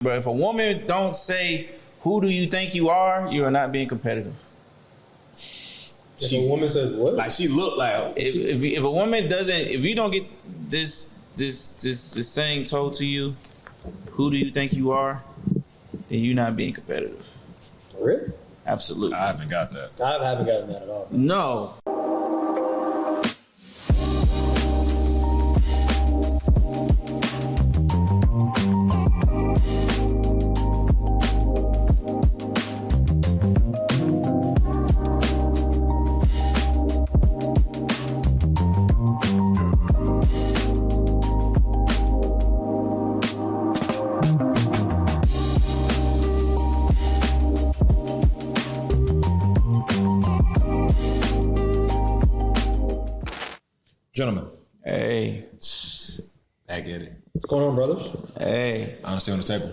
But if a woman don't say, who do you think you are not being competitive. If a woman says what? Like she look like. If a woman doesn't, if you don't get this saying told to you, who do you think you are, then you're not being competitive. Really? Absolutely. I haven't got that. I haven't gotten that at all. No. Gentlemen. Hey. I get it. What's going on, brothers? Hey. Honesty on the table.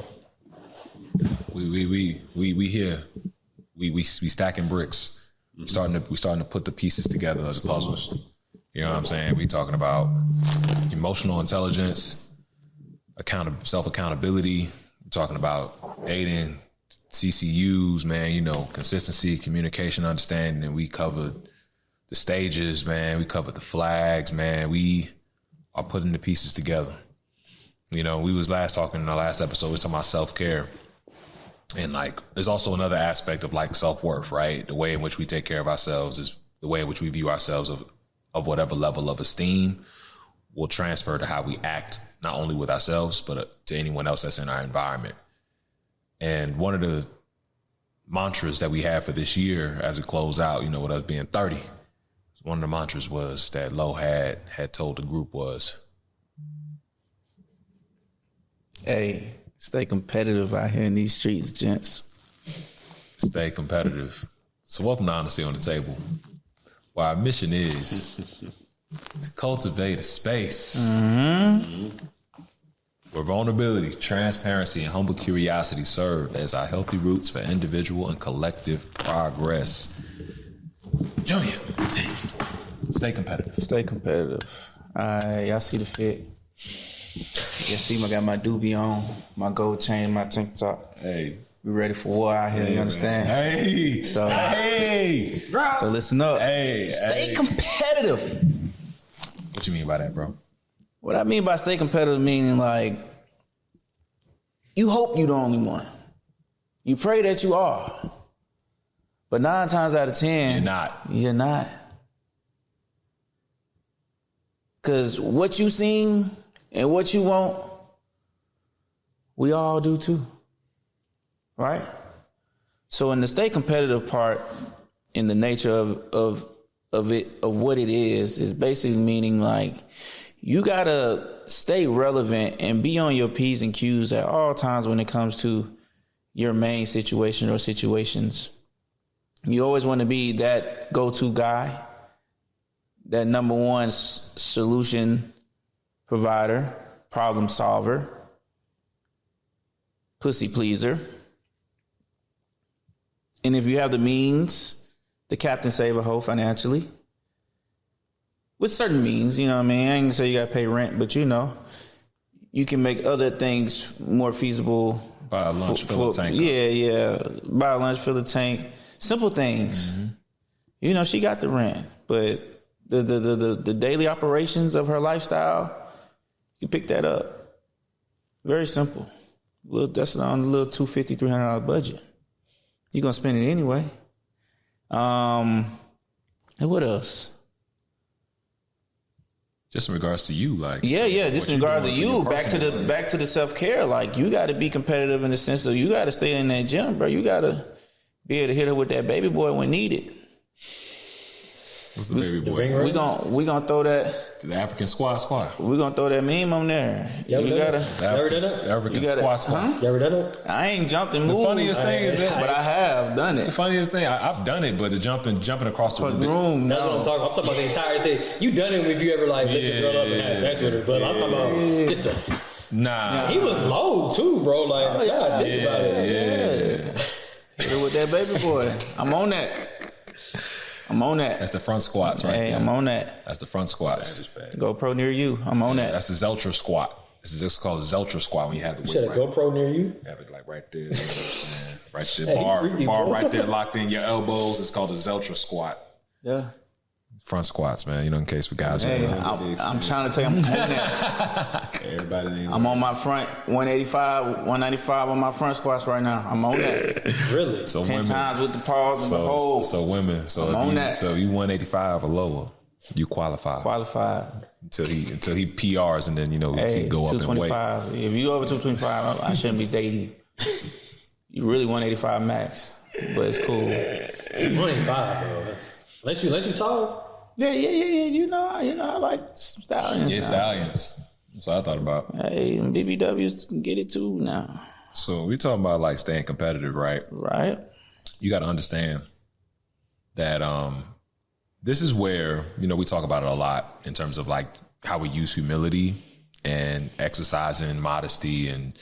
We here. We stacking bricks. We starting to put the pieces together of the puzzles. You know what I'm saying? We talking about emotional intelligence, self-accountability. We're talking about dating, CCUs, man, you know, consistency, communication, understanding, and we covered the stages, man. We covered the flags, man. We are putting the pieces together. You know, we was talking in our last episode, we was talking about self-care. And like, there's also another aspect of like self-worth, right? The way in which we take care of ourselves is the way in which we view ourselves of whatever level of esteem will transfer to how we act, not only with ourselves, but to anyone else that's in our environment. And one of the mantras that we had for this year as it closed out, you know, with us being 30, one of the mantras was that Lo had told the group was, hey, stay competitive out here in these streets, gents. Stay competitive. So welcome to Honesty on the Table, where our mission is to cultivate a space where vulnerability, transparency, and humble curiosity serve as our healthy roots for individual and collective progress. Junior, continue. Stay competitive. Stay competitive. All right, y'all see the fit. You see, I got my doobie on, my gold chain, my tank top. Hey. We ready for war out here, you understand? Man. Hey. So listen up. Hey. Stay competitive. What you mean by that, bro? What I mean by stay competitive meaning like, you hope you're the only one. You pray that you are. But 9 times out of 10, You're not. Because what you seen and what you want, we all do too. Right? So in the stay competitive part, in the nature of what it is basically meaning like you gotta stay relevant and be on your P's and Q's at all times when it comes to your main situation or situations. You always want to be that go-to guy, that number one solution provider, problem solver, pussy pleaser. And if you have the means, the captain save a hoe financially. With certain means, you know what I mean? I ain't gonna say you gotta pay rent, but you know, you can make other things more feasible. Buy a lunch, fill a tank. Yeah. Buy a lunch, fill a tank. Simple things. Mm-hmm. You know, she got the rent, but the daily operations of her lifestyle, you pick that up. Very simple. That's on a little $250, $300 budget. You're gonna spend it anyway. And what else? Just in regards to you, like just in regards to you, back to the self-care. Like you gotta be competitive in the sense of you gotta stay in that gym, bro. You gotta be able to hit her with that baby boy when needed. What's the baby boy? We gonna throw that. The African squat. We gonna throw that meme on there. You ever done it? African squat. Huh? You ever done it? I ain't jumped and moved. The funniest thing is that, but I have done it. The funniest thing, I've done it, but the jumping across the room. That's what I'm talking about. I'm talking about the entire thing. You done it when you ever like lift a girl up and had sex with her, but I'm talking about just the. Nah. He was low too, bro. Like, think about it. Yeah. Hit her with that baby boy. I'm on that. That's the front squats, right? Hey, I'm on that. That's the front squats. GoPro near you. I'm on that. That's the Zeltra squat. It's called Zeltra squat when you have the You said a GoPro near you? Have it like right there, right there, bar right there, locked in your elbows. It's called a Zeltra squat. Yeah. Front squats, man. You know, in case for guys. Hey, I'm trying to tell you, I'm on that. Everybody I'm on my front 185, 195 on my front squats right now. I'm on that. Really? So 10 women, times with the pause and the hold. so women. So I'm on that. So you 185 or lower, you qualify. Qualified. Until he PRs and then you Hey, can go up in weight. 225. If you over 225, I shouldn't be dating. You really 185 max, but it's cool. 185, bro. Unless you tall. Yeah. You know, I like stallions. Yeah, now. stallions. That's what I thought about. Hey, BBWs can get it too now. So we talking about like staying competitive, right? Right? You got to understand that this is where, we talk about it a lot in terms of like how we use humility and exercising modesty and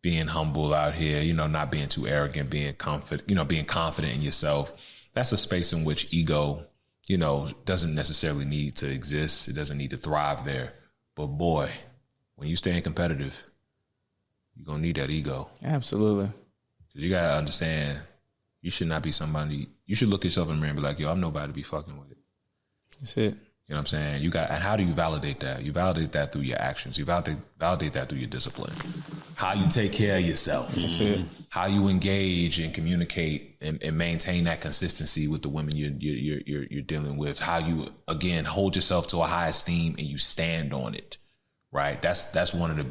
being humble out here, not being too arrogant, being confident in yourself. That's a space in which ego, doesn't necessarily need to exist. It doesn't need to thrive there. But boy, when you staying competitive, you're going to need that ego. Absolutely. Because you got to understand, you should not be somebody, you should look yourself in the mirror and be like, yo, I'm nobody to be fucking with. That's it. You know what I'm saying? And how do you validate that? You validate that through your actions. You validate that through your discipline. How you take care of yourself. That's it. How you engage and communicate and maintain that consistency with the women you're dealing with. How you, again, hold yourself to a high esteem and you stand on it, right? That's one of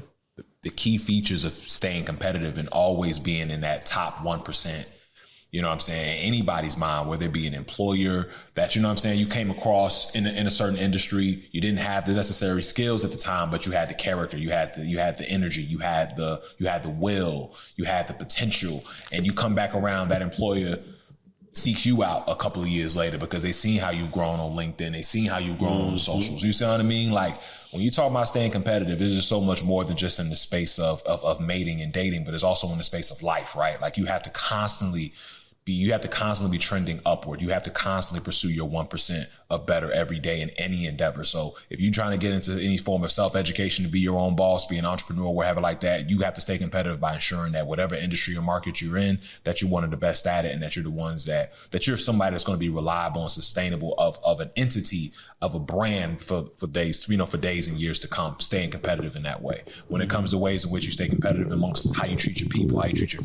the key features of staying competitive and always being in that top 1%. You know what I'm saying? Anybody's mind, whether it be an employer that, you came across in a certain industry, you didn't have the necessary skills at the time, but you had the character, you had the energy, you had the will, you had the potential, and you come back around, that employer seeks you out a couple of years later because they seen how you've grown on LinkedIn, they seen how you've grown on the socials. You see what I mean? Like when you talk about staying competitive, it's just so much more than just in the space of mating and dating, but it's also in the space of life, right? Like you have to constantly be trending upward. You have to constantly pursue your 1% of better every day in any endeavor. So if you're trying to get into any form of self-education to be your own boss, be an entrepreneur, whatever like that, you have to stay competitive by ensuring that whatever industry or market you're in, that you're one of the best at it and that you're the ones that you're somebody that's going to be reliable and sustainable of an entity, of a brand for days, for days and years to come, staying competitive in that way. When it comes to ways in which you stay competitive amongst how you treat your people, how you treat your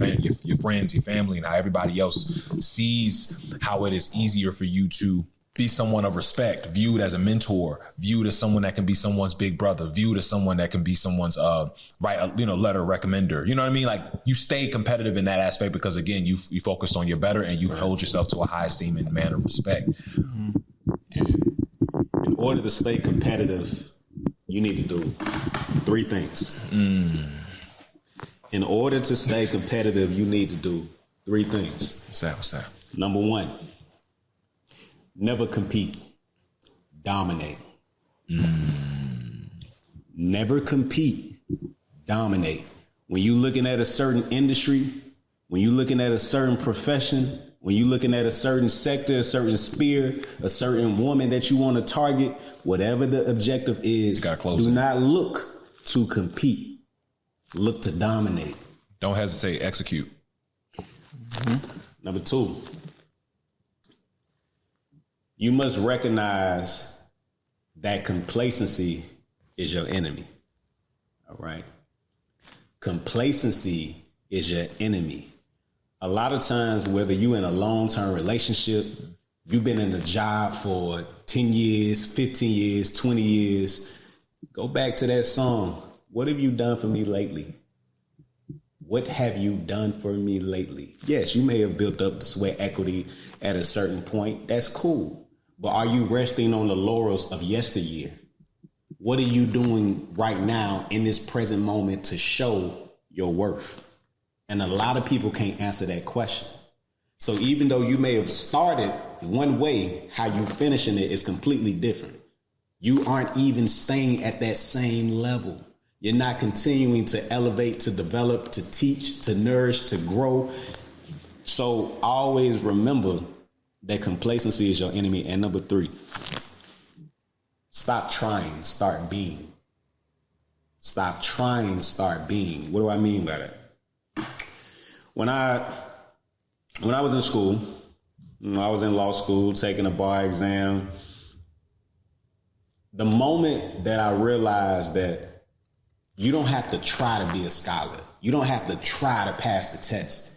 friends, your family, and how everybody else sees how it is easier for you to be someone of respect, viewed as a mentor, viewed as someone that can be someone's big brother, viewed as someone that can be someone's letter recommender. You know what I mean? Like you stay competitive in that aspect because again, you focused on your better and you hold yourself to a high esteem and man of respect. In order to stay competitive, you need to do 3 things. In order to stay competitive, you need to do 3 things. What's that? Number 1, never compete, dominate. Never compete, dominate. When you're looking at a certain industry, when you're looking at a certain profession, when you're looking at a certain sector, a certain sphere, a certain woman that you want to target, whatever the objective is, do not look to compete. Look to dominate. Don't hesitate, execute. Number 2, you must recognize that complacency is your enemy. All right? Complacency is your enemy. A lot of times, whether you're in a long-term relationship, you've been in the job for 10 years, 15 years, 20 years, go back to that song. What have you done for me lately? What have you done for me lately? Yes, you may have built up the sweat equity at a certain point. That's cool. But are you resting on the laurels of yesteryear? What are you doing right now in this present moment to show your worth? And a lot of people can't answer that question. So even though you may have started one way, how you finishing it is completely different. You aren't even staying at that same level. You're not continuing to elevate, to develop, to teach, to nourish, to grow. So always remember that complacency is your enemy. And number 3, stop trying, start being. Stop trying, start being. What do I mean by that? When I was in school, I was in law school taking a bar exam. The moment that I realized that you don't have to try to be a scholar, you don't have to try to pass the test.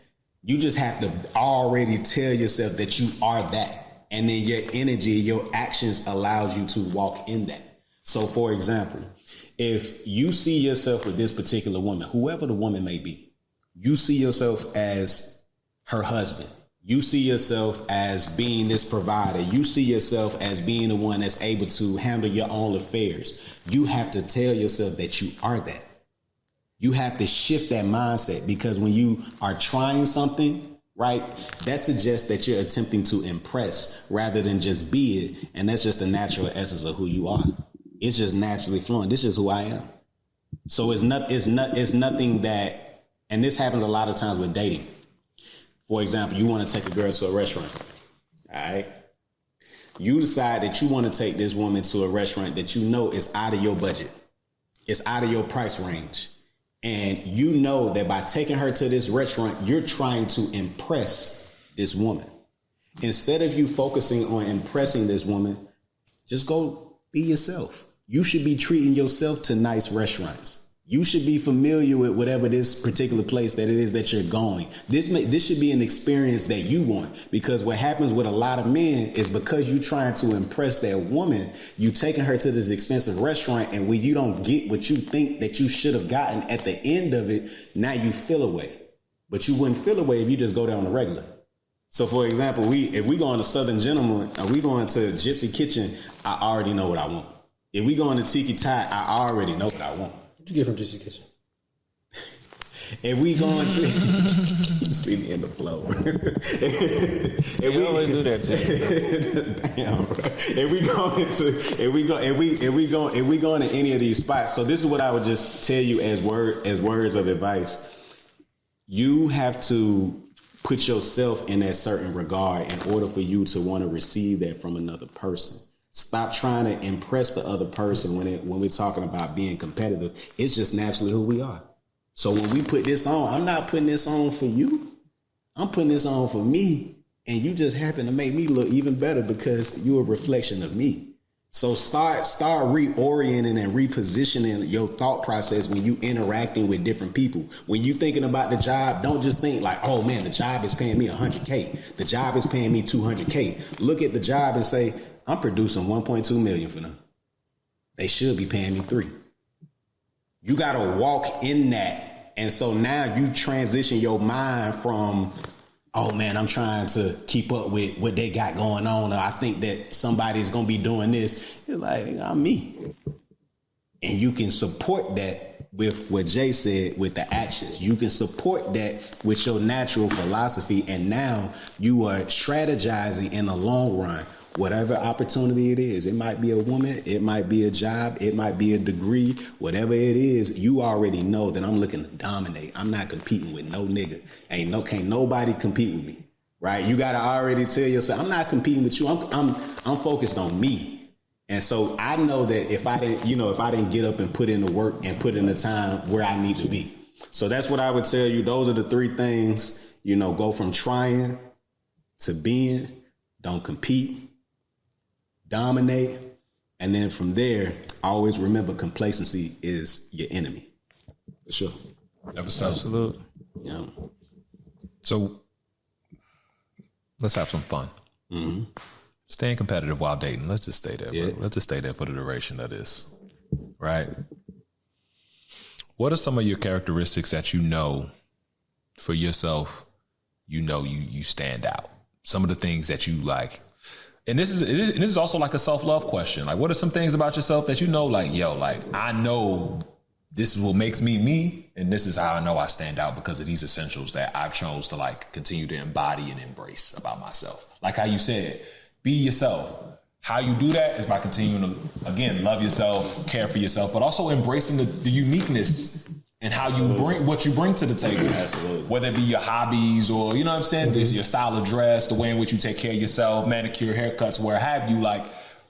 You just have to already tell yourself that you are that. And then your energy, your actions allows you to walk in that. So for example, if you see yourself with this particular woman, whoever the woman may be, you see yourself as her husband. You see yourself as being this provider. You see yourself as being the one that's able to handle your own affairs. You have to tell yourself that you are that. You have to shift that mindset, because when you are trying something, right, that suggests that you're attempting to impress rather than just be it. And that's just the natural essence of who you are. It's just naturally flowing. This is who I am. So it's nothing that, and this happens a lot of times with dating. For example, you want to take a girl to a restaurant. All right. You decide that you want to take this woman to a restaurant that you know is out of your budget. It's out of your price range. And you know that by taking her to this restaurant, you're trying to impress this woman. Instead of you focusing on impressing this woman, just go be yourself. You should be treating yourself to nice restaurants. You should be familiar with whatever this particular place that it is that you're going. This should be an experience that you want, because what happens with a lot of men is because you're trying to impress that woman, you taking her to this expensive restaurant, and when you don't get what you think that you should have gotten at the end of it, now you feel away. But you wouldn't feel away if you just go there on the regular. So for example, if we go on to Southern Gentlemen, or we going to Gypsy Kitchen, I already know what I want. If we go on to Tiki Thai, I already know what I want. What you get from Gypsy Kitchen? If we going to see me in the flow. If we always do that too. Damn, bro. If we going to any of these spots, so this is what I would just tell you as words of advice. You have to put yourself in that certain regard in order for you to want to receive that from another person. Stop trying to impress the other person when we're talking about being competitive. It's just naturally who we are. So when we put this on, I'm not putting this on for you. I'm putting this on for me. And you just happen to make me look even better because you're a reflection of me. So start reorienting and repositioning your thought process when you interacting with different people. When you thinking about the job, don't just think like, oh man, the job is paying me $100K. The job is paying me $200K. Look at the job and say, I'm producing 1.2 million for them. They should be paying me $3 million. You got to walk in that. And so now you transition your mind from, oh man, I'm trying to keep up with what they got going on. Or I think that somebody's going to be doing this. You're like, I'm me. And you can support that with what Jay said, with the actions. You can support that with your natural philosophy. And now you are strategizing in the long run. Whatever opportunity it is, it might be a woman, it might be a job, it might be a degree, whatever it is, you already know that I'm looking to dominate. I'm not competing with no nigga. Can't nobody compete with me, right? You gotta already tell yourself, I'm not competing with you. I'm focused on me. And so I know that if I didn't get up and put in the work and put in the time where I need to be. So that's what I would tell you. Those are the three things, go from trying to being, don't compete, dominate, and then from there, always remember complacency is your enemy. For sure. Absolutely. Yeah. So let's have some fun. Mm-hmm. Staying competitive while dating. Let's just stay there. Yeah. Let's just stay there for the duration of this. Right? What are some of your characteristics that for yourself, you stand out? Some of the things that you like. And this is also like a self-love question. Like, what are some things about yourself that I know this is what makes me me, and this is how I know I stand out because of these essentials that I've chose to continue to embody and embrace about myself. Like how you said, be yourself. How you do that is by continuing to, again, love yourself, care for yourself, but also embracing the uniqueness and how what you bring to the table. Absolutely. Whether it be your hobbies or, there's your style of dress, the way in which you take care of yourself, manicure, haircuts, where have you,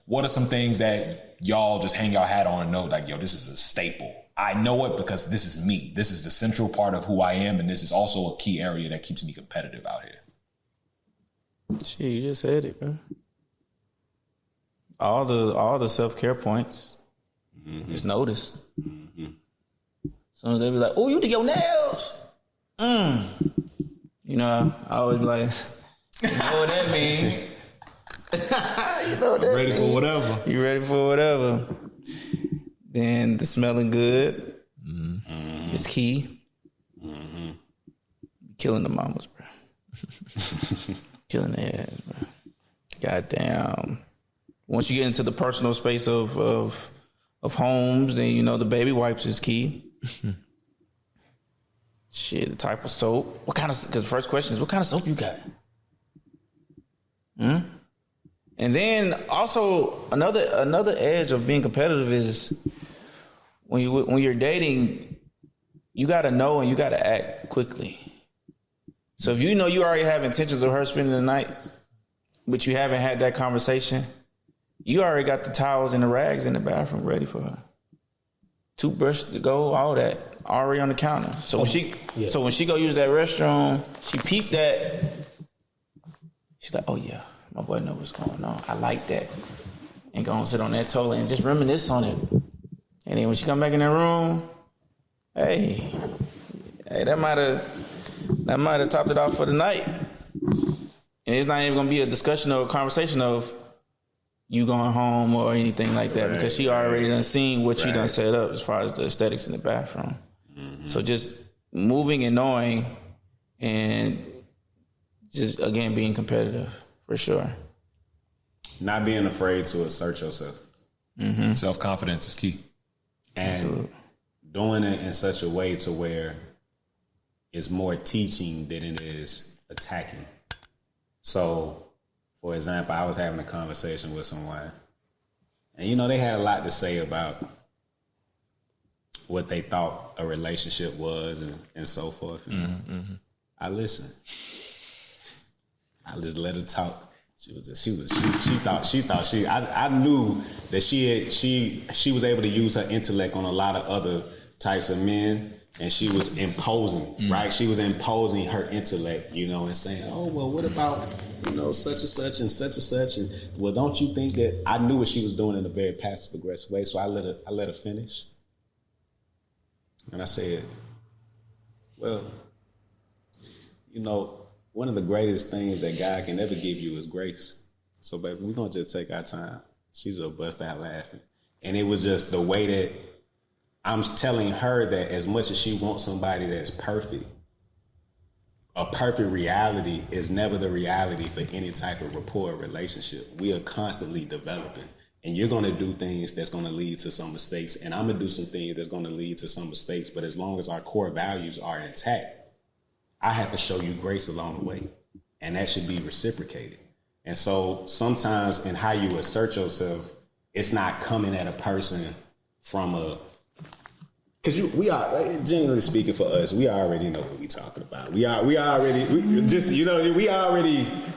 what are some things that y'all just hang your hat on and know, this is a staple I know it because this is me. This is the central part of who I am, and this is also a key area that keeps me competitive out here. Shit, you just said it, bro. All the self-care points is noticed. So they be like, "Oh, you did your nails." You know, I always be like, "You know what that mean?" You know what that Ready for whatever. You ready for whatever. Then the smelling good is key. Killing the mamas, bro. Killing their ass, bro. Goddamn. Once you get into the personal space of homes, then you know the baby wipes is key. Shit, the type of soap. Because the first question is, what kind of soap you got? And then also another edge of being competitive is when you're dating, you gotta know and you gotta act quickly. So if you know you already have intentions of her spending the night, but you haven't had that conversation, you already got the towels and the rags in the bathroom ready for her. Toothbrush to go, all that already on the counter. So when she go use that restroom, she peeped that. She's like, "Oh yeah, my boy knows what's going on. I like that." And go and sit on that toilet and just reminisce on it. And then when she come back in the room, hey, that might have topped it off for the night. And it's not even gonna be a discussion or a conversation of you going home or anything like that, because she already done seen what you done set up as far as the aesthetics in the bathroom. So just moving and knowing and just, again, being competitive for sure. Not being afraid to assert yourself. Self-confidence is key. And doing it in such a way to where it's more teaching than it is attacking. So, for example, I was having a conversation with someone, and you know, they had a lot to say about what they thought a relationship was and so forth. And I listened. I just let her talk. I knew that she was able to use her intellect on a lot of other types of men, and she was imposing, right? She was imposing her intellect, you know, and saying, "Oh, well, what about, you know, such and such and such and such?" And well, don't you think that? I knew what she was doing in a very passive aggressive way, so I let her finish. And I said, "Well, you know, one of the greatest things that God can ever give you is grace. So, baby, we're going to just take our time." She's going to bust out laughing. And it was just the way that I'm telling her that as much as she wants somebody that's perfect, a perfect reality is never the reality for any type of rapport or relationship. We are constantly developing. And you're going to do things that's going to lead to some mistakes. And I'm going to do some things that's going to lead to some mistakes. But as long as our core values are intact, I have to show you grace along the way. And that should be reciprocated. And so sometimes in how you assert yourself, it's not coming at a person from a, because we are, generally speaking for us, we already know what we're talking about. We already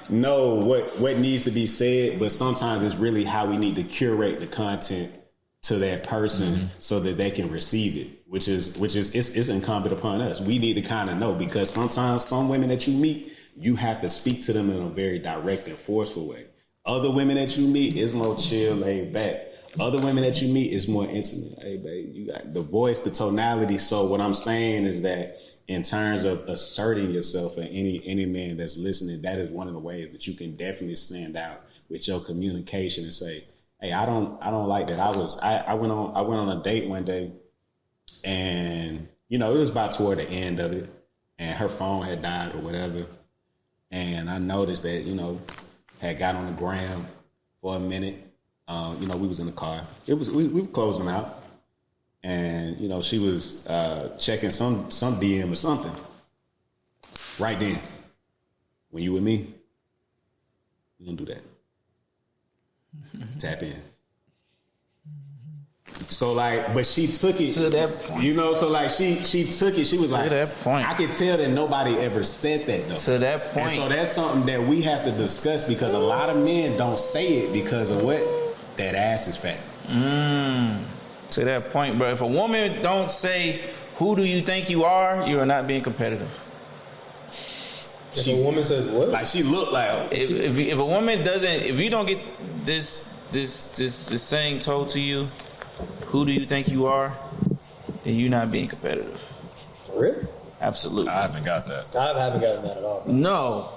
know what needs to be said, but sometimes it's really how we need to curate the content to that person so that they can receive it, which is it's incumbent upon us. We need to kind of know, because sometimes some women that you meet, you have to speak to them in a very direct and forceful way. Other women that you meet is more chill, laid back. Other women that you meet is more intimate. Hey, babe, you got the voice, the tonality. So what I'm saying is that in terms of asserting yourself, and any man that's listening, that is one of the ways that you can definitely stand out with your communication and say, "Hey, I don't like that." I went on a date one day, and you know, it was about toward the end of it, and her phone had died or whatever, and I noticed that, you know, had got on the gram for a minute. You know, we was in the car. We were closing out, and you know, she was checking some DM or something. Right then, when you with me, we gonna do that. Tap in. So like, but she took it To that point. You know, so like she took it. She was like, that point. I could tell that nobody ever said that though. To that point. And so that's something that we have to discuss, because a lot of men don't say it because of what? That ass is fat. To that point, bro. If a woman don't say, "Who do you think you are?" you are not being competitive. If a woman says what? Like she looked like. If a woman doesn't, if you don't get this saying told to you, "Who do you think you are?" then you're not being competitive. Really? Absolutely. I haven't got that. I haven't gotten that at all. No.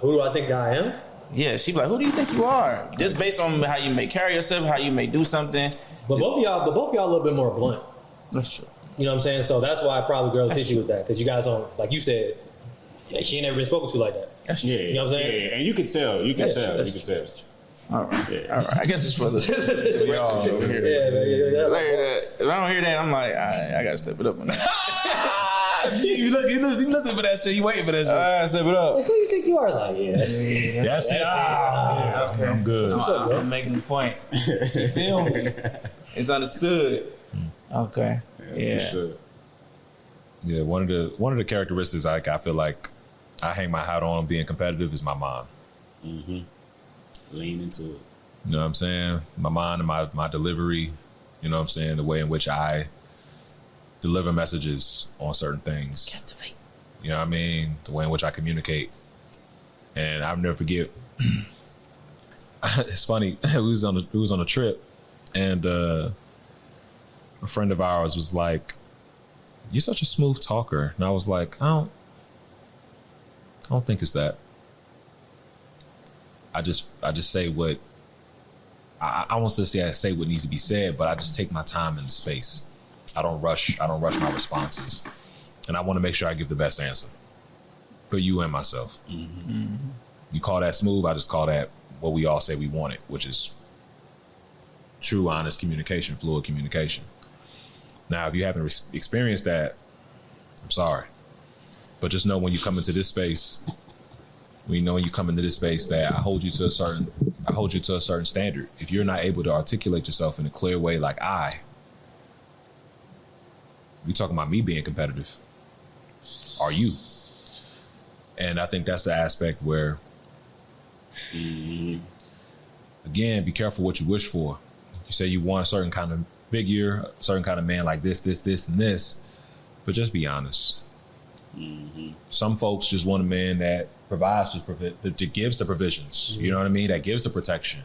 Who do I think I am? Yeah, she be like, "Who do you think you are?" Just based on how you may carry yourself, how you may do something. But both of y'all a little bit more blunt. That's true. You know what I'm saying? So that's why probably girls hit you with that, because you guys don't, like you said, she ain't never been spoken to like that. That's true. Yeah, You know what I'm saying? Yeah, and you can tell. You can Yeah, tell. that's You can true. tell. All right. Yeah. All right. I guess it's for the y'all over here. Yeah. If I don't hear that, I'm like, I gotta step it up on that. You listen for that shit. You waiting for that shit. I gotta step it up. Who do you think you are? Like, That's it. Okay. I'm good. I'm making the point. You feel me? It's understood. Okay. Yeah. For sure. Yeah, one of the characteristics I feel like I hang my hat on being competitive is my mind. Lean into it. You know what I'm saying? My mind and my delivery, you know what I'm saying? The way in which I deliver messages on certain things. Captivate. You know what I mean? The way in which I communicate. And I'll never forget. It's funny. We was on a trip, and a friend of ours was like, "You're such a smooth talker," and I was like, I don't think it's that. I just say what I won't say I say what needs to be said, but I just take my time in the space. I don't rush my responses, and I want to make sure I give the best answer for you and myself. Mm-hmm. You call that smooth? I just call that what we all say we want it, which is true, honest communication, fluid communication. Now, if you haven't experienced that, I'm sorry, but just know when you come into this space, that I hold you to a certain standard. If you're not able to articulate yourself in a clear way, like we talking about me being competitive. Are you? And I think that's the aspect where, again, be careful what you wish for. You say you want a certain kind of figure, a certain kind of man like this, and this, but just be honest. Some folks just want a man that provides, that gives the provisions. You know what I mean? That gives the protection.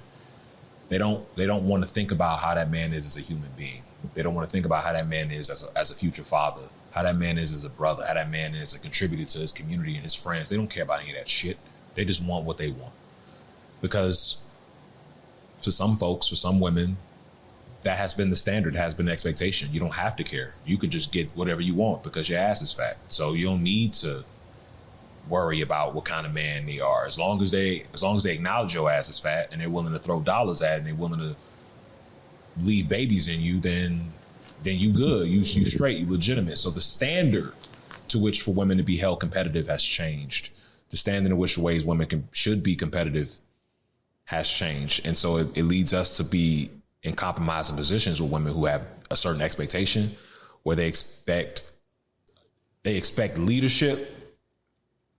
They don't want to think about how that man is as a human being. They don't want to think about how that man is as a future father, how that man is as a brother, how that man is a contributor to his community and his friends. They don't care about any of that shit. They just want what they want. Because for some folks, for some women, that has been the standard, has been the expectation. You don't have to care. You could just get whatever you want because your ass is fat. So you don't need to worry about what kind of man they are. As long as they acknowledge your ass is fat and they're willing to throw dollars at it and they're willing to leave babies in you, then you good. You straight, you legitimate. So the standard to which for women to be held competitive has changed. The standard in which ways women should be competitive has changed. And so it leads us to be in compromising positions with women who have a certain expectation where they expect leadership,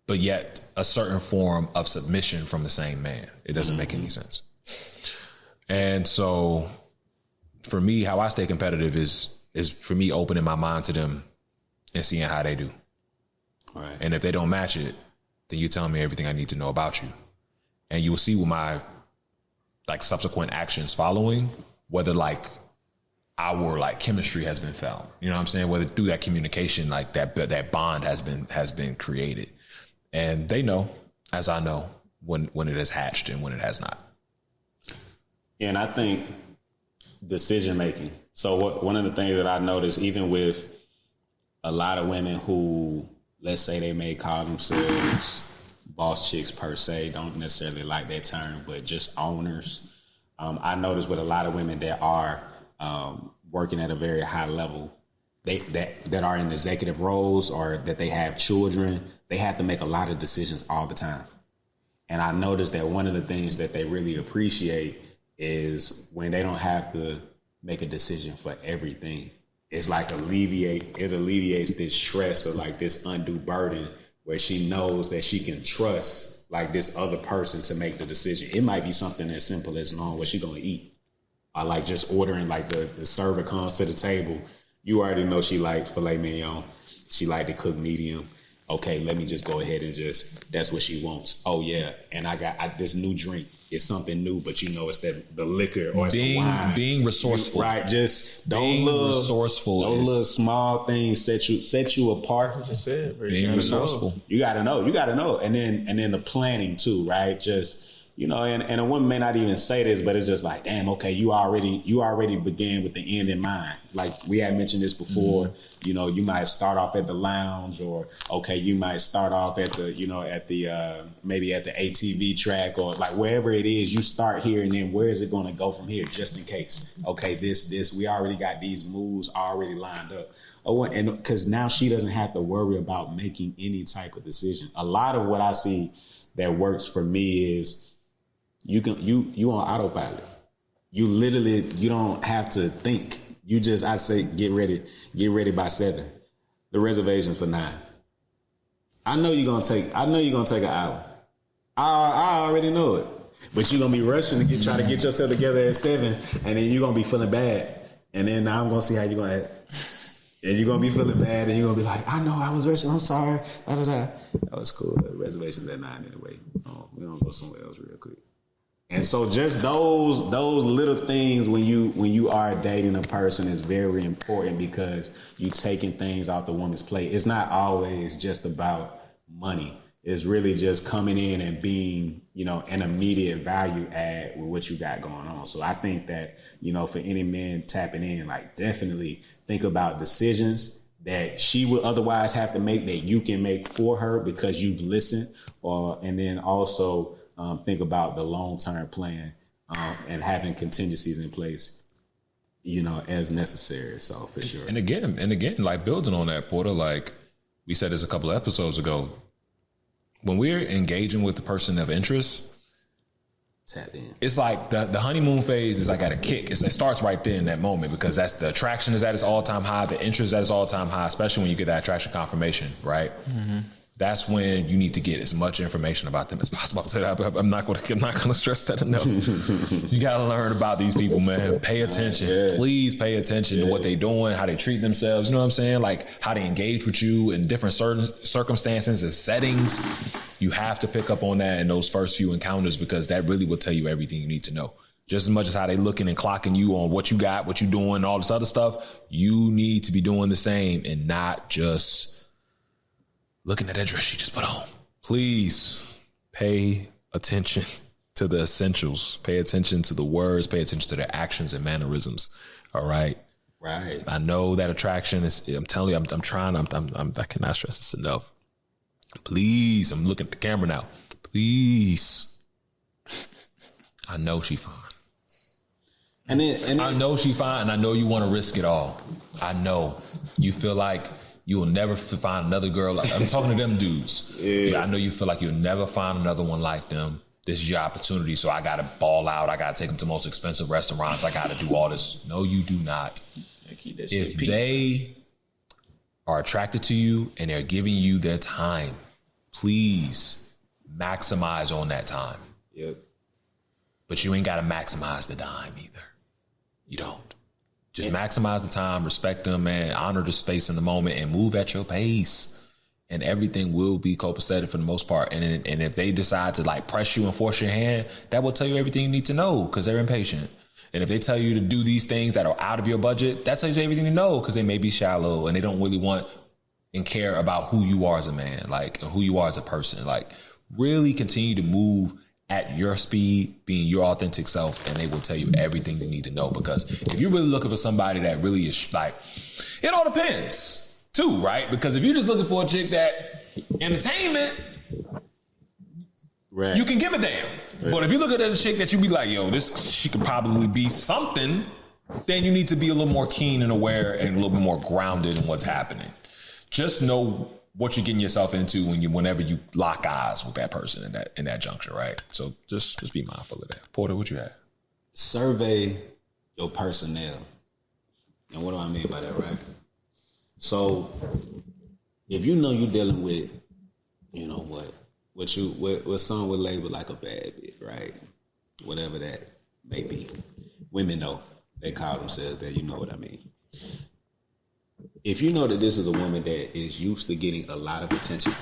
but yet a certain form of submission from the same man. It doesn't make any sense. And so for me, how I stay competitive is for me opening my mind to them and seeing how they do. Right. And if they don't match it, then you tell me everything I need to know about you. And you will see with my subsequent actions following, whether our chemistry has been found. You know what I'm saying? Whether through that communication, that bond has been created. And they know, as I know, when it has hatched and when it has not. Yeah, and I think decision making. So one of the things that I noticed, even with a lot of women who, let's say they may call themselves boss chicks per se, don't necessarily like that term, but just owners. I noticed with a lot of women that are working at a very high level, that are in executive roles or that they have children, they have to make a lot of decisions all the time. And I noticed that one of the things that they really appreciate is when they don't have to make a decision for everything. It's it alleviates this stress or this undue burden where she knows that she can trust this other person to make the decision. It might be something as simple as knowing what she's gonna eat. or like just ordering like the server comes to the table, you already know she like filet mignon. She like to cook medium. Okay, let me just go ahead and that's what she wants. Oh yeah, and I got this new drink. It's something new, but you know it's the liquor or it's the wine. Being resourceful. Right, just those little small things set you apart. What you said, bro. Being resourceful. You gotta know. And then the planning too, right? Just, you know, and a woman may not even say this, but it's just like, damn, okay, you already began with the end in mind. Like we had mentioned this before, you know, you might start off at the lounge, or okay, you might start off at the, you know, maybe at the ATV track, or like wherever it is, you start here, and then where is it gonna go from here, just in case. Okay, this we already got these moves already lined up. Oh, and because now she doesn't have to worry about making any type of decision. A lot of what I see that works for me is you on autopilot. You literally, you don't have to think. You just, I say, get ready by 7. The reservation's for 9. I know you're gonna take an hour. I already know it. But you're gonna be rushing to try to get yourself together at 7, and then you're gonna be feeling bad. And then now I'm gonna see how you're gonna act. And you're gonna be feeling bad, and you're gonna be like, I know I was rushing, I'm sorry. That was cool. The reservation's at 9 anyway. We're gonna go somewhere else real quick. And so just those little things when you are dating a person is very important, because you taking things off the woman's plate. It's not always just about money. It's really just coming in and being, you know, an immediate value add with what you got going on. So I think that, you know, for any man tapping in, like definitely think about decisions that she would otherwise have to make that you can make for her because you've listened, and then also think about the long-term plan and having contingencies in place, you know, as necessary. So for sure. And again, like building on that, Porter, like we said this a couple of episodes ago, when we're engaging with the person of interest, tap in. It's like the honeymoon phase is like at a kick. It starts right there in that moment, because that's the attraction is at its all-time high, the interest is at its all-time high, especially when you get that attraction confirmation, right? Mm-hmm. That's when you need to get as much information about them as possible. I'm not going to stress that enough. You got to learn about these people, man. Pay attention. Yeah. Please pay attention to what they're doing, how they treat themselves. You know what I'm saying? Like how they engage with you in different certain circumstances and settings. You have to pick up on that in those first few encounters, because that really will tell you everything you need to know. Just as much as how they looking and clocking you on what you got, what you doing, all this other stuff, you need to be doing the same and not just looking at that dress she just put on. Please pay attention to the essentials. Pay attention to the words. Pay attention to their actions and mannerisms. All right. Right. I know that attraction is. I'm telling you. I'm trying. I cannot stress this enough. Please. I'm looking at the camera now. Please. I know she fine. And I know she fine. And I know you want to risk it all. I know you feel like you will never find another girl. I'm talking to them dudes. Yeah, I know you feel like you'll never find another one like them. This is your opportunity, so I got to ball out. I got to take them to the most expensive restaurants. I got to do all this. No, you do not. If they are attracted to you and they're giving you their time, please maximize on that time. Yep. But you ain't got to maximize the dime either. You don't. Just maximize the time, respect them, man, honor the space in the moment, and move at your pace. And everything will be copacetic for the most part. And if they decide to like press you and force your hand, that will tell you everything you need to know, because they're impatient. And if they tell you to do these things that are out of your budget, that tells you everything you know, because they may be shallow and they don't really want and care about who you are as a man, like who you are as a person. Like really continue to move at your speed, being your authentic self, and they will tell you everything you need to know. Because if you're really looking for somebody that really is like, it all depends too, right? Because if you're just looking for a chick that entertainment, right, you can give a damn. Right. But if you look at a chick that you be like, yo, she could probably be something, then you need to be a little more keen and aware and a little bit more grounded in what's happening. Just know what you're getting yourself into whenever you lock eyes with that person in that juncture, right? So just be mindful of that. Porter, what you had? Survey your personnel. And what do I mean by that, right? So if you know you're dealing with, you know what someone would label like a bad bitch, right? Whatever that may be. women know. They call themselves that. You know what I mean. If you know that this is a woman that is used to getting a lot of attention,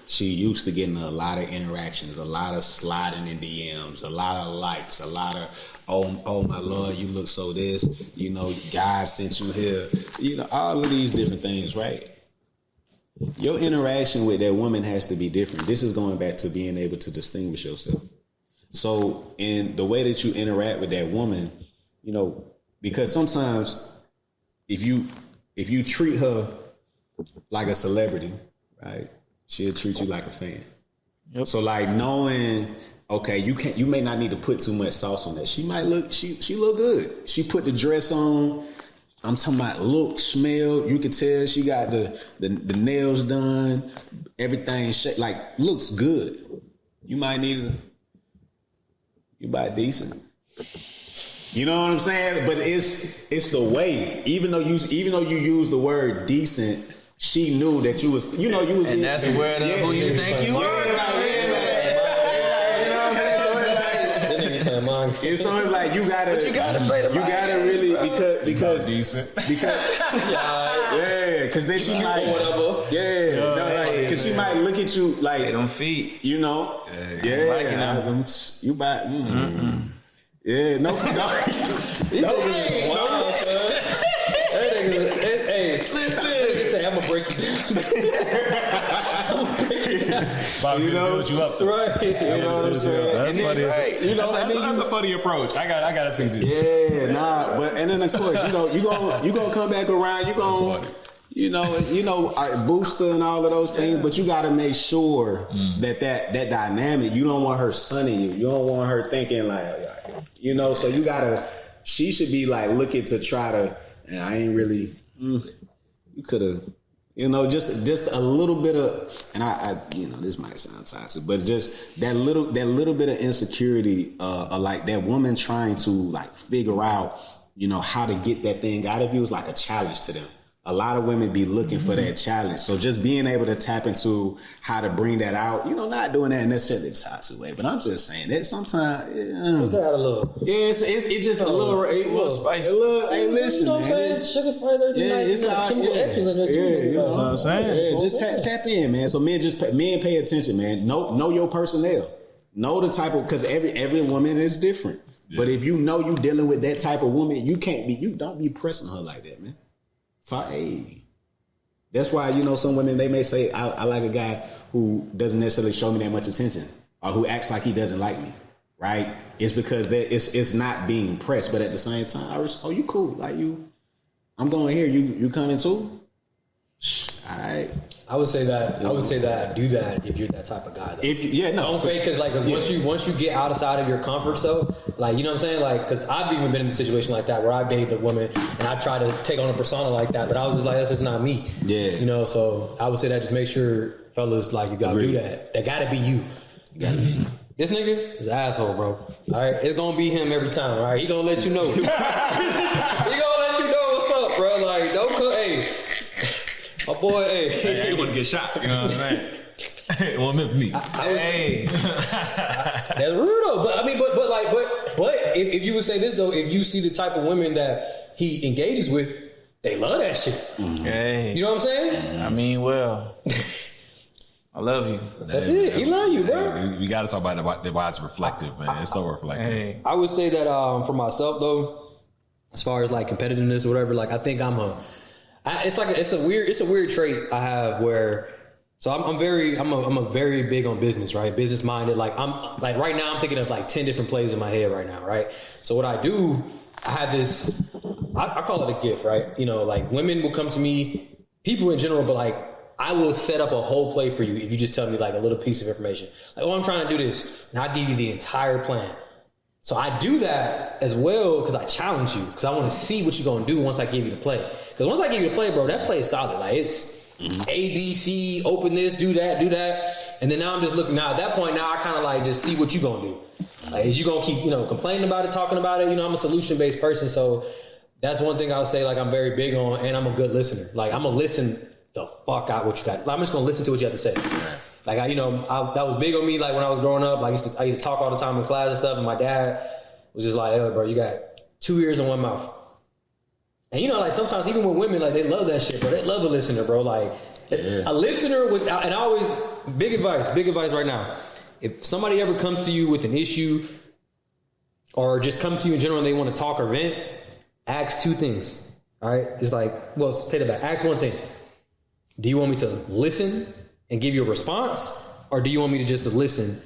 she used to getting a lot of interactions, a lot of sliding in DMs, a lot of likes, a lot of, oh my Lord, you look so this, you know, God sent you here, you know, all of these different things, right? Your interaction with that woman has to be different. This is going back to being able to distinguish yourself. So in the way that you interact with that woman, you know, because sometimes if you treat her like a celebrity, right, she'll treat you like a fan. Yep. So like knowing, okay, you may not need to put too much sauce on that. She might look, she look good. She put the dress on. I'm talking about look, smell. You can tell she got the nails done, everything like looks good. You might need you buy decent. You know what I'm saying? But it's the way. Even though you use the word decent, she knew that you was. And that's where who you think you are. And so it's like you gotta. But you gotta play the. You gotta really because decent. Because because then she might because she might look at you like them feet. You know, liking them. You buy. Yeah, no. Hey, say I'm gonna break you down. Bobby, build you up, though. Right. You know what I'm saying? That's funny. Right. You know, that's a funny approach. I gotta see you. Yeah, but and then of course, you gonna come back around. You gonna. You know, booster and all of those things, but you got to make sure that dynamic. You don't want her sunning you. You don't want her thinking like, you know. So you gotta. She should be like looking to try to. I ain't really. You could have, you know, just a little bit of, and I you know, this might sound toxic, but just that little bit of insecurity, like that woman trying to like figure out, you know, how to get that thing out of you is like a challenge to them. A lot of women be looking for that challenge. So just being able to tap into how to bring that out, you know, not doing that necessarily the toxic way, but I'm just saying that sometimes, it's just a little spice. Hey, listen, you know what I'm saying? Sugar, spice, everything. Yeah, it's all chemical extras in there too. You know what I'm saying? Yeah, just tap in, man. So men pay attention, man. Know your personnel. Know the type of, because every woman is different. Yeah. But if you know you dealing with that type of woman, you don't be pressing her like that, man. Hey. That's why, you know, some women, they may say, I like a guy who doesn't necessarily show me that much attention or who acts like he doesn't like me, right? It's because it's not being pressed, but at the same time, you cool. Like I'm going here. You coming too? All right. I would say that do that if you're that type of guy. Though. Don't fake because once you get outside of your comfort zone, like, you know what I'm saying, like, because I've even been in a situation like that where I've dated a woman and I tried to take on a persona like that, but I was just like, that's just not me. Yeah. You know, so I would say that just make sure, fellas, like, you gotta do that. That gotta be you. This nigga is an asshole, bro. All right, it's gonna be him every time. All right, he gonna let you know. He gonna let you know what's up, bro. Like, don't come. Hey. My boy, I ain't want to get shot. You know what I'm saying? It won't meant for me. That's rude though. But I mean, but if you would say this though, if you see the type of women that he engages with, they love that shit. Hey. You know what I'm saying? I mean, well, I love you. That's it. He love you, bro. We got to talk about why it's reflective, man. It's so reflective. Hey. I would say that for myself though, as far as like competitiveness or whatever, like I think it's a weird trait I have where, so I'm a very big on business, right? Business minded. Like right now I'm thinking of like 10 different plays in my head right now, right? So what I do, I have this, I call it a gift, right? You know, like women will come to me, people in general, but like I will set up a whole play for you if you just tell me like a little piece of information. Like, I'm trying to do this, and I'll give you the entire plan. So I do that as well because I challenge you, because I want to see what you're going to do once I give you the play. Because once I give you the play, bro, that play is solid. Like, it's A, B, C, open this, do that. And then now I'm just looking, now at that point, now I kind of like just see what you're going to do. Like, is you going to keep, complaining about it, talking about it? I'm a solution-based person, so that's one thing I would say, like, I'm very big on, and I'm a good listener. Like, I'm going to listen the fuck out what you got. I'm just going to listen to what you have to say. Right. Like, that was big on me, like, when I was growing up. Like, I used to talk all the time in class and stuff, and my dad was just like, hey, bro, you got 2 ears and 1 mouth. And you know, like sometimes even with women, like they love that shit, bro. They love a listener, bro. Like a listener with, and I always, big advice right now. If somebody ever comes to you with an issue or just comes to you in general and they want to talk or vent, ask 2 things. All right. It's like, well, take it back. Ask 1 thing. Do you want me to listen and give you a response? Or do you want me to just listen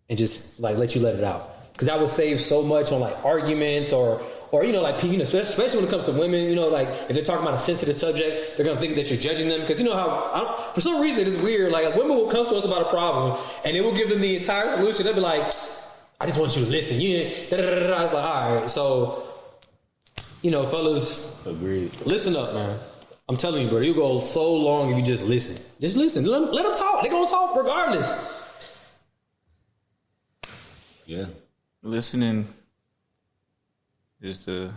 and just like let you let it out? Because that would save so much on like arguments or you know, like, you know, especially when it comes to women, you know, like if they're talking about a sensitive subject, they're gonna think that you're judging them. Because you know how, for some reason, it's weird. Like women will come to us about a problem, and it will give them the entire solution. They'll be like, "I just want you to listen." Yeah, da da da da. It's like, all right, so you know, fellas, Agreed. listen up, man. I'm telling you, bro, you go so long if you just listen. Just listen. Let them talk. They're gonna talk regardless. Yeah. Listening is the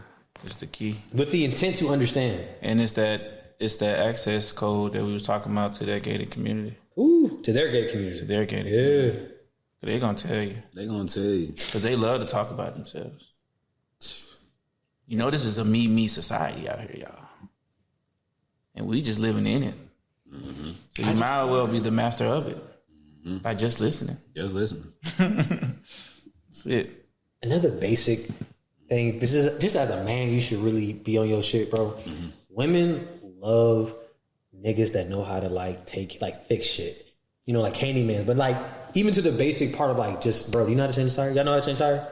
key, With the intent to understand. and it's that access code that we was talking about to that gated community, Ooh, to their gay to community. their gated Yeah. community. They're gonna tell you They gonna tell you. because they love to talk about themselves. You know, this is a me society out here, y'all, and we just living in it. So you might as well be the master of it by just listening. Just listen. That's it. Another basic thing, but just as a man, you should really be on your shit, bro. Women love niggas that know how to like fix shit. You know, like handyman. But like even to the basic part of like just, bro, you know how to change a tire? Y'all know how to change a tire?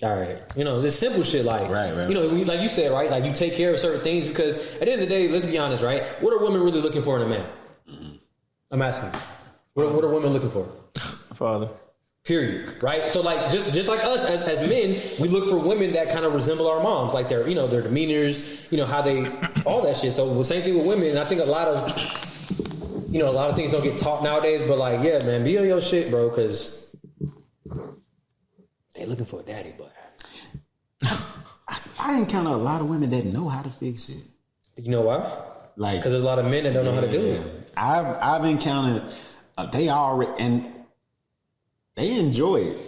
All right. You know, just simple shit like, Right. you know, like you said, right? Like you take care of certain things because at the end of the day, let's be honest, right? What are women really looking for in a man? I'm asking. What are women looking for? Father. Period. Right? So like just like us as men, we look for women that kind of resemble our moms, like their, you know, their demeanors, you know, how they, all that shit. So the same thing with women. And I think a lot of things don't get taught nowadays, but like, yeah, man, be on your shit, bro, because they looking for a daddy, but I encounter a lot of women that know how to fix it. you know why? Like, Because there's a lot of men that don't know how to do it. I've encountered they already and they enjoy it.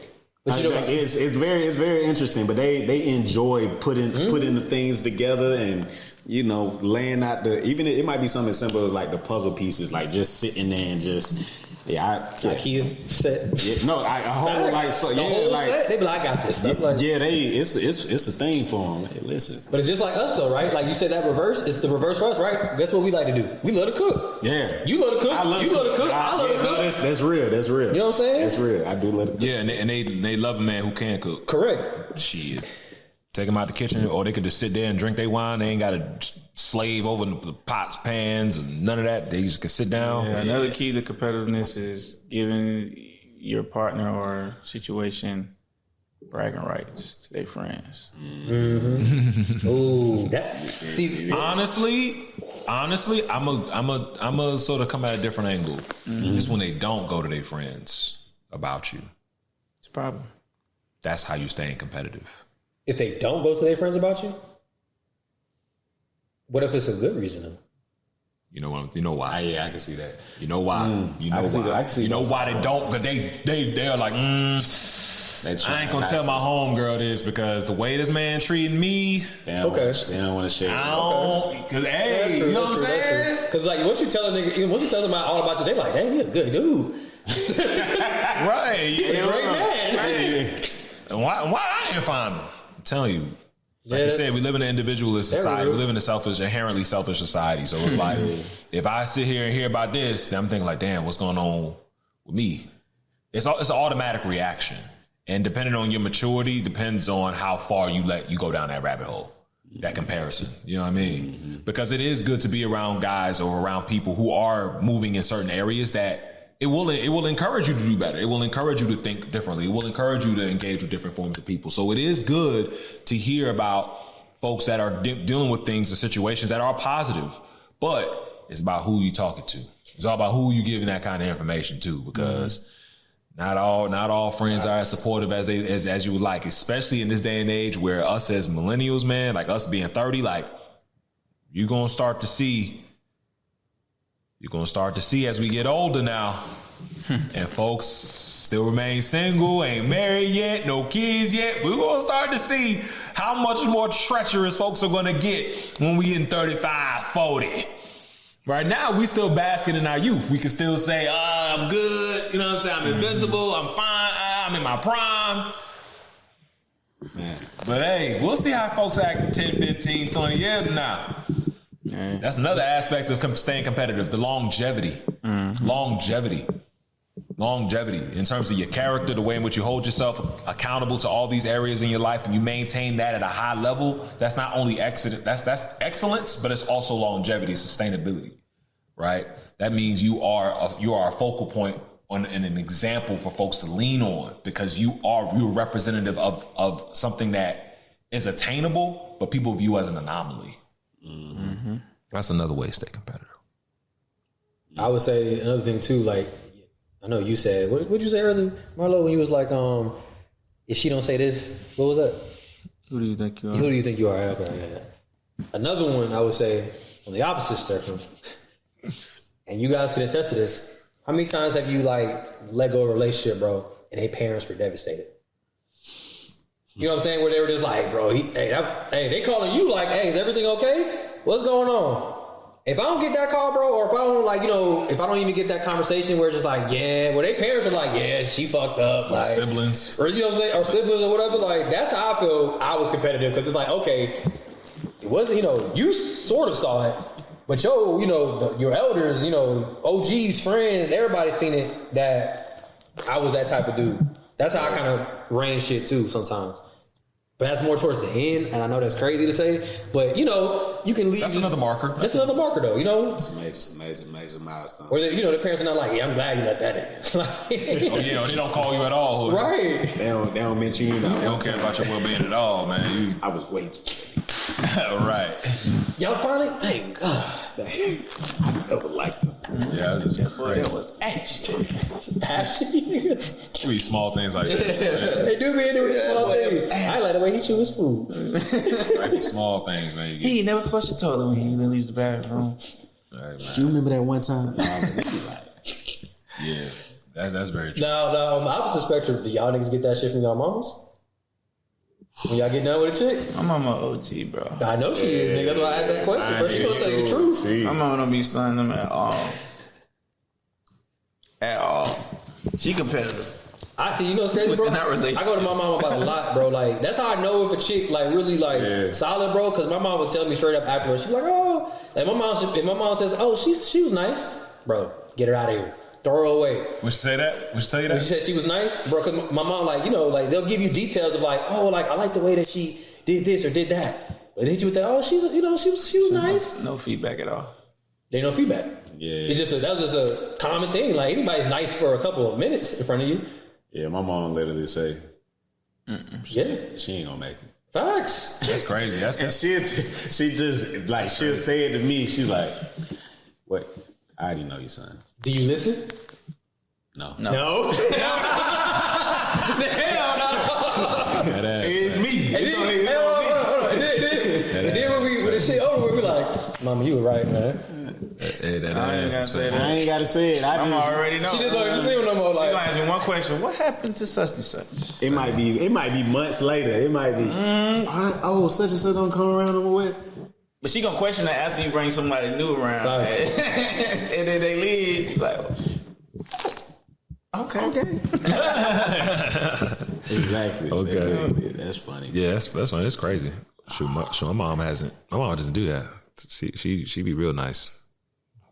But you know, Like, it's very interesting. But they enjoy putting the things together and, you know, laying out even it might be something as simple as like the puzzle pieces, like just sitting there and just IKEA set. Yeah, no, a whole like so the yeah, whole like set. They be like, I got this. Stuff like, yeah, it's a thing for them. Hey, listen, but it's just like us though, right? Like you said, that reverse. It's the reverse for us, right? That's what we like to do. We love to cook. yeah, You love to cook. I love You to love to cook. cook. I love to cook. That's real. That's real. You know what I'm saying? That's real. I do love to cook. Yeah, and they love a man who can cook. Correct. Shit. Take them out the kitchen, or they could just sit there and drink their wine. They ain't got to slave over the pots, pans, and none of that. They just can sit down. Yeah, another key to competitiveness is giving your partner or situation bragging rights to their friends. Ooh, that's see. Honestly, I'm a sort of come at a different angle. It's when they don't go to their friends about you. It's a problem. That's how you staying competitive. If they don't go to their friends about you, what if it's a good reason though? You know what? You know why? Yeah, I can see that. You know why? You know I can see why? that. I can see You know that. why they don't? But they are like, I ain't gonna tell my homegirl this because the way this man treating me, They don't want to share. I don't. Cause hey, you know what I'm saying? Because like once you tell a nigga, once you tell somebody all about you, they like, dang, you a good dude. Right? He's a great man. Hey. And why I ain't find him? I'm telling you. Like Yeah. you said, we live in an individualist society. real. We live in a inherently selfish society. So it's like, if I sit here and hear about this, then I'm thinking like, damn, what's going on with me? It's an automatic reaction. And depending on your maturity, depends on how far you go down that rabbit hole, that comparison. You know what I mean? Because it is good to be around guys or around people who are moving in certain areas that it will encourage you to do better. It will encourage you to think differently. It will encourage you to engage with different forms of people. So it is good to hear about folks that are dealing with things and situations that are positive. But it's about who you talking to. It's all about who you giving that kind of information to, because not all friends are as supportive as you would like, especially in this day and age where us as millennials, man, like us being 30, like you're gonna start to see as we get older now, and folks still remain single, ain't married yet, no kids yet. We're gonna start to see How much more treacherous folks are going to get when we in 35, 40? Right now, we still basking in our youth. We can still say, I'm good. You know what I'm saying? I'm invincible. I'm fine. I'm in my prime. Man. But hey, we'll see how folks act 10, 15, 20 years from now. That's another aspect of staying competitive, the longevity. Longevity in terms of your character, the way in which you hold yourself accountable to all these areas in your life, and you maintain that at a high level. That's not only that's excellence, but it's also longevity, sustainability, right? That means you are a focal point and an example for folks to lean on, because you're representative of something that is attainable, but people view as an anomaly. Mm-hmm. That's another way to stay competitive. I would say another thing too, like, I know you said, what'd you say earlier, Marlo, when you was like, if she don't say this, what was that? Who do you think you are? Who do you think you are? Okay, yeah. Another one, I would say, on the opposite spectrum, and you guys can attest to this, how many times have you, like, let go of a relationship, bro, and their parents were devastated? You know what I'm saying? Where they were just like, bro, they calling you like, hey, is everything okay? What's going on? If I don't get that call, bro, or if I don't, like, you know, if I don't even get that conversation where it's just like, yeah, well, their parents are like, yeah, she fucked up. Like, siblings. Or, you know what I'm saying? Or siblings or whatever. Like, that's how I feel I was competitive, because it's like, okay, it wasn't, you know, you sort of saw it, but your elders, you know, OGs, friends, everybody seen it, that I was that type of dude. That's how I kind of ran shit too sometimes. But that's more towards the end, and I know that's crazy to say, but, you know, you can leave. That's another marker. That's another marker, though, you know? It's a major milestone. Or, you know, the parents are not like, yeah, I'm glad you let that in. Oh, yeah, they don't call you at all. Right. They don't mention you. They don't care about your well-being at all, man. I was waiting. Right. Y'all finally? Thank God. I never liked them. Yeah, it's crazy. That was ashy. Ashy? It be small things like that. They do be into the small things. I like the way he chew his food. Right, small things, man. He never flushed the toilet when he leaves the bathroom. All right, man. Do you remember that one time? Yeah, that's very true. Now, on the opposite spectrum, do y'all niggas get that shit from y'all mamas? When y'all get done with a chick? My mama OG, bro. I know she is, nigga. That's why I asked that question. But she gonna tell you the truth. My mama don't be stunning them at all. At all. She competitive. I see, you know what's crazy, bro? Within that relationship. I go to my mom about a lot, bro. Like, that's how I know if a chick, like, really, like, solid, bro. Because my mom would tell me straight up afterwards. She's like, oh. Like, if my mom says, oh, she was nice, bro, get her out of here. Throw her away. Would you say that? Would you tell you that? When she said she was nice, bro, because my mom, like, you know, like, they'll give you details of, like, oh, like, I like the way that she did this or did that. But they hit you with that, oh, she was nice. No feedback at all. There ain't no feedback. Yeah. It's just that was just a common thing. Like, anybody's nice for a couple of minutes in front of you. Yeah, my mom literally say, Yeah. she ain't gonna make it. Facts. That's crazy. That's And she just, like, she'll say it to me. She's like, what? I already know you, son. Do you listen? No. No. Hell no. It's me. And then when the shit over, we like, Mama, you were right, man. Hey, that I ain't ass gotta is say fat. I ain't gotta say it. I already know. She just don't even see him no more. She Like, gonna ask me one question. What happened to such and such? It might be months later. It might be, oh, such and such don't come around no more. But she gonna question that after you bring somebody new around. And then they leave. You like, okay. Exactly. Okay. That's funny. Yeah, that's funny. It's crazy. Shoot, my mom hasn't. My mom doesn't do that. She be real nice.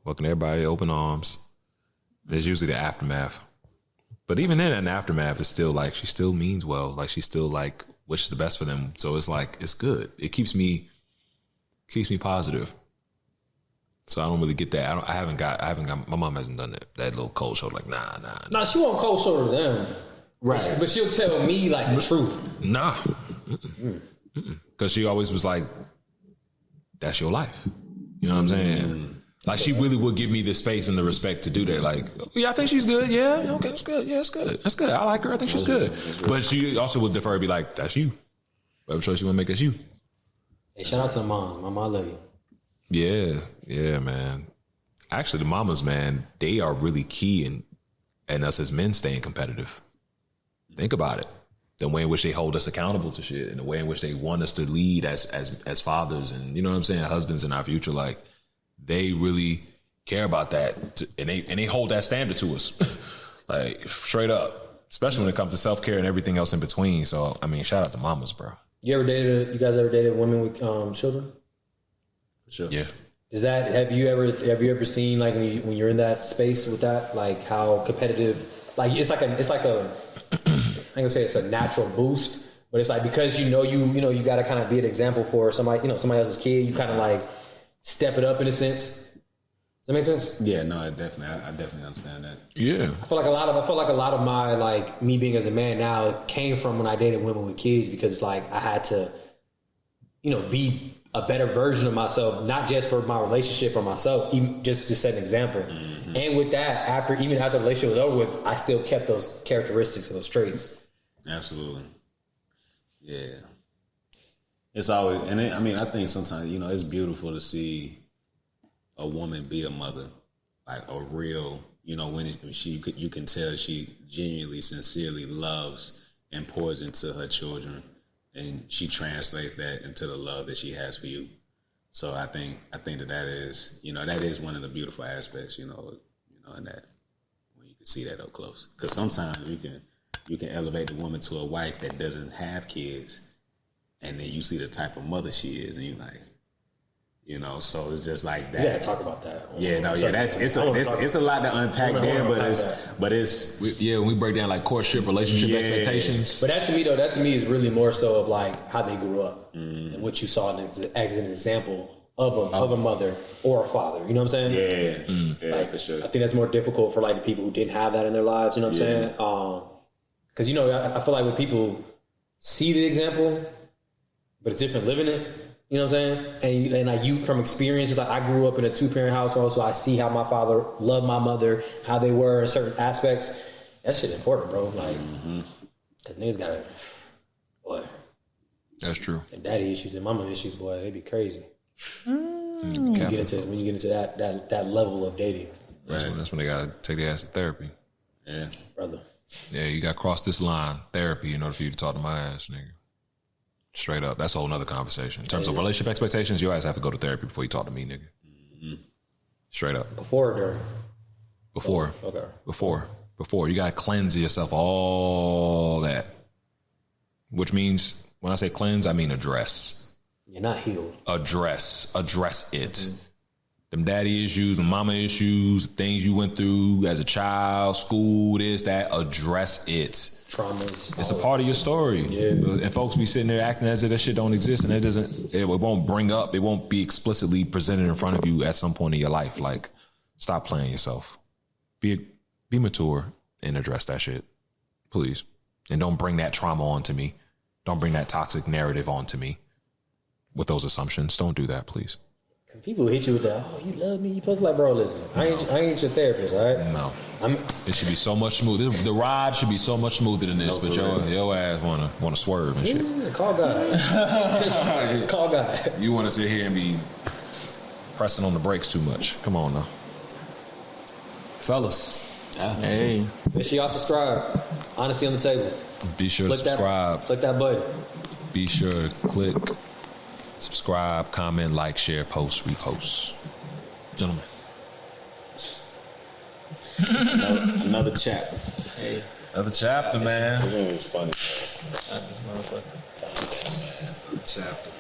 Welcome everybody, open arms. There's usually the aftermath. But even then, in the aftermath, it's still like, she still means well. Like, she still like wishes the best for them. So it's like, it's good. It keeps me positive. So I don't really get that. I haven't got, my mom hasn't done that little cold shoulder, like, nah. nah, she won't cold shoulder them. Right. But she'll tell me, like, the truth. Nah. Because she always was like, that's your life. You know what I'm saying? Like, she really would give me the space and the respect to do that. Like, yeah, I think she's good. Yeah, okay, that's good. Yeah, it's good. That's good. I like her. I think she's good. But she also would defer, be like, that's you. Whatever choice you want to make, that's you. Hey, shout out to the mom. Mama, I love you. Yeah, man. Actually, the mamas, man, they are really key in us as men staying competitive. Think about it. the way in which they hold us accountable to shit, and the way in which they want us to lead as fathers, and you know what I'm saying, husbands in our future. Like, they really care about that, and they hold that standard to us, like straight up. Especially when it comes to self-care and everything else in between. So I mean, shout out to mamas, bro. You guys ever dated women with children? For sure. Yeah. Is that have you ever seen, like, when you're in that space with that, like how competitive, like it's like a I'm gonna say it's a natural boost, but it's like because you got to kind of be an example for somebody else's kid, you kind of like step it up in a sense. Does that make sense? Yeah, no, I definitely understand that. Yeah. I feel like a lot of my, like, me being as a man now came from when I dated women with kids, because it's like I had to, be a better version of myself, not just for my relationship or myself, even just to set an example. Mm-hmm. And with that, even after the relationship was over with, I still kept those characteristics and those traits. Absolutely. Yeah. It's always, and I think sometimes, it's beautiful to see a woman be a mother, like a real, when you can tell she genuinely, sincerely loves and pours into her children, and she translates that into the love that she has for you. So I think that is, that is one of the beautiful aspects, in that, when you can see that up close. Because sometimes you can elevate the woman to a wife that doesn't have kids, and then you see the type of mother she is, and you're like, so it's just like that. We gotta talk about that. Yeah, no, yeah, it's a lot to unpack there, but it's when we break down like courtship, relationship expectations. But that to me is really more so of like how they grew up and what you saw as an example of a mother or a father. You know what I'm saying? Yeah, like, for sure. I think that's more difficult for like the people who didn't have that in their lives. You know what I'm saying? Because I feel like when people see the example, but it's different living it. You know what I'm saying? And like you from experiences, like I grew up in a 2-parent household, so I see how my father loved my mother, how they were in certain aspects. That shit important, bro. Like, cause niggas gotta, boy. That's true. And daddy issues and mama issues, boy, they be crazy. When you get into that level of dating. That's when they gotta take their ass to therapy. Yeah, brother. Yeah, you gotta cross this line, therapy, in order for you to talk to my ass, nigga. Straight up. That's a whole nother conversation. In terms of relationship expectations, your ass have to go to therapy before you talk to me, nigga. Mm-hmm. Straight up. Before or during? Before. Oh, okay. Before. You got to cleanse yourself, all that. Which means, when I say cleanse, I mean address. You're not healed. Address it. Mm-hmm. Them daddy issues, them mama issues, things you went through as a child, school, this, that, address it. Traumas. It's a part of your story. Yeah. And folks be sitting there acting as if that shit don't exist, and it won't be explicitly presented in front of you at some point in your life. Like, stop playing yourself. Be mature and address that shit. Please. And don't bring that trauma onto me. Don't bring that toxic narrative onto me with those assumptions. Don't do that, please. People hit you with that, oh, you love me. You supposed to like, bro, listen, I ain't your therapist, all right? No. It should be so much smoother. The ride should be so much smoother than this, but your ass wanna swerve and shit. Yeah, call God. Call God. You wanna sit here and be pressing on the brakes too much. Come on now. Fellas. Hey. Make sure y'all subscribe. Honesty on the table. Be sure to subscribe. Click that button. Be sure to click subscribe, comment, like, share, post, repost. Gentlemen. Another chapter. Hey. Another chapter, man. It was funny. This motherfucker. Another chapter.